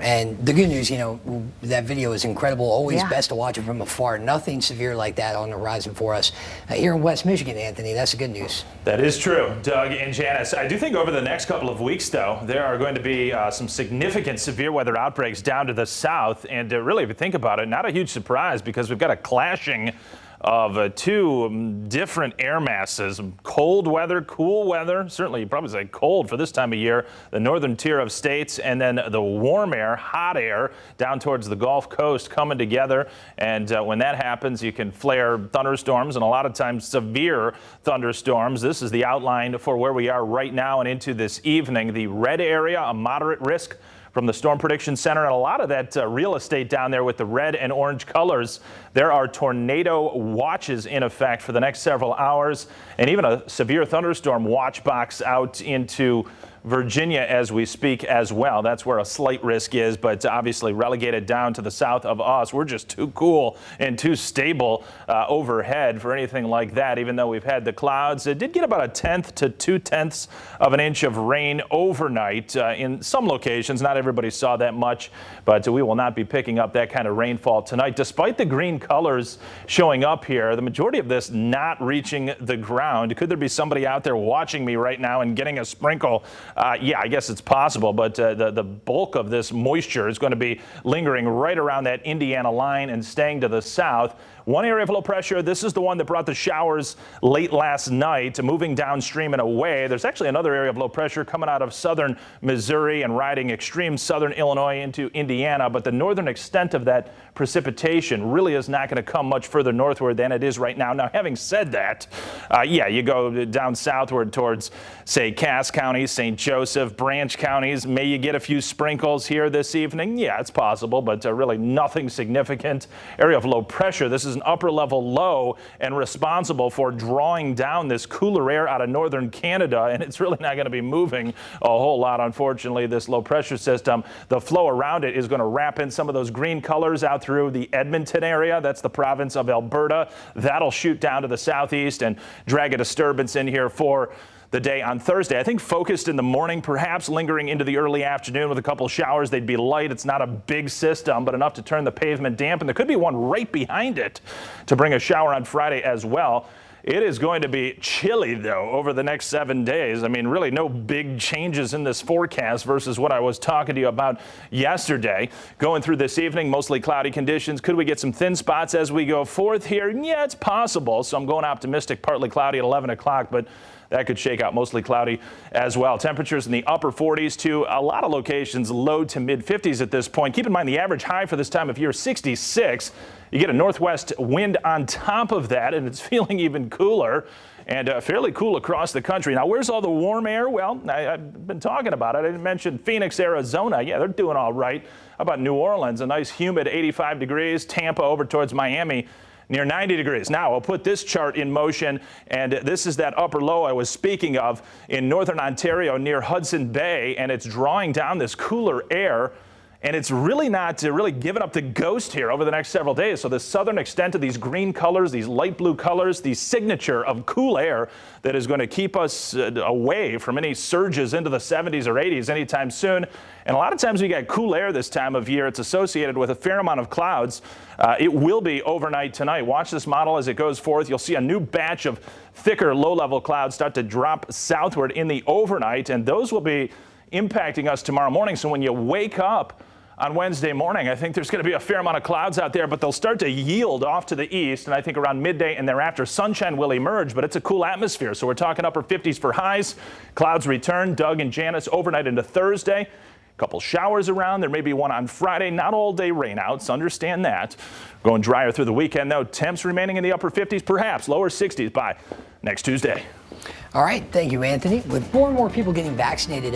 And the good news, that video is incredible. Always best to watch it from afar. Nothing severe like that on the horizon for us here in West Michigan, Anthony. That's the good news. That is true, Doug and Janice. I do think over the next couple of weeks, though, there are going to be some significant severe weather outbreaks down to the south. And really, if you think about it, not a huge surprise because we've got a clashing of two different air masses. Cold weather, cool weather. Certainly, you'd probably say cold for this time of year. The northern tier of states, and then the warm air, hot air down towards the Gulf Coast coming together. And when that happens, you can flare thunderstorms, and a lot of times severe thunderstorms. This is the outline for where we are right now and into this evening. The red area, a moderate risk from the Storm Prediction Center, and a lot of that real estate down there with the red and orange colors. There are tornado watches in effect for the next several hours, and even a severe thunderstorm watch box out into Virginia as we speak as well. That's where a slight risk is, but obviously relegated down to the south of us. We're just too cool and too stable overhead for anything like that, even though we've had the clouds. It did get about 1/10 to 2/10 of an inch of rain overnight in some locations. Not everybody saw that much, but we will not be picking up that kind of rainfall tonight. Despite the green colors showing up here, the majority of this not reaching the ground. Could there be somebody out there watching me right now and getting a sprinkle? Yeah, I guess it's possible, but the bulk of this moisture is going to be lingering right around that Indiana line and staying to the south. One area of low pressure, this is the one that brought the showers late last night, moving downstream and away. There's actually another area of low pressure coming out of southern Missouri and riding extreme southern Illinois into Indiana, but the northern extent of that precipitation really is not going to come much further northward than it is right now. Now, having said that, yeah, you go down southward towards, say, Cass County, St. Joseph, Branch counties. May you get a few sprinkles here this evening? Yeah, it's possible, but really nothing significant. Area of low pressure, this is an upper level low and responsible for drawing down this cooler air out of northern Canada, and it's really not going to be moving a whole lot, unfortunately. This low pressure system, the flow around it is going to wrap in some of those green colors out through the Edmonton area. That's the province of Alberta. That'll shoot down to the southeast and drag a disturbance in here for the day on Thursday. I think focused in the morning, perhaps lingering into the early afternoon with a couple showers. They'd be light. It's not a big system, but enough to turn the pavement damp. And there could be one right behind it to bring a shower on Friday as well. It is going to be chilly, though, over the next 7 days. I mean, really no big changes in this forecast versus what I was talking to you about yesterday. Going through this evening, mostly cloudy conditions. Could we get some thin spots as we go forth here? Yeah, it's possible. So I'm going optimistic, partly cloudy at 11 o'clock, but that could shake out mostly cloudy as well. Temperatures in the upper 40s to a lot of locations low to mid 50s at this point. Keep in mind the average high for this time of year, 66. You get a northwest wind on top of that, and it's feeling even cooler and fairly cool across the country. Now, where's all the warm air? Well, I've been talking about it. I didn't mention Phoenix, Arizona. Yeah, they're doing all right. How about New Orleans? A nice humid 85 degrees. Tampa over towards Miami, near 90 degrees. Now, I'll put this chart in motion, and this is that upper low I was speaking of in northern Ontario near Hudson Bay, and it's drawing down this cooler air, and it's really not really giving up the ghost here over the next several days. So the southern extent of these green colors, these light blue colors, the signature of cool air that is going to keep us away from any surges into the 70s or 80s anytime soon. And a lot of times when you get cool air this time of year, it's associated with a fair amount of clouds. It will be overnight tonight. Watch this model as it goes forth. You'll see a new batch of thicker low-level clouds start to drop southward in the overnight, and those will be impacting us tomorrow morning. So when you wake up on Wednesday morning, I think there's going to be a fair amount of clouds out there, but they'll start to yield off to the east, and I think around midday and thereafter, sunshine will emerge, but it's a cool atmosphere. So we're talking upper 50s for highs. Clouds return. Doug and Janice overnight into Thursday. A couple showers around. There may be one on Friday. Not all day rainouts. Understand that. Going drier through the weekend, though. Temps remaining in the upper 50s, perhaps lower 60s by next Tuesday. All right. Thank you, Anthony. With more and more people getting vaccinated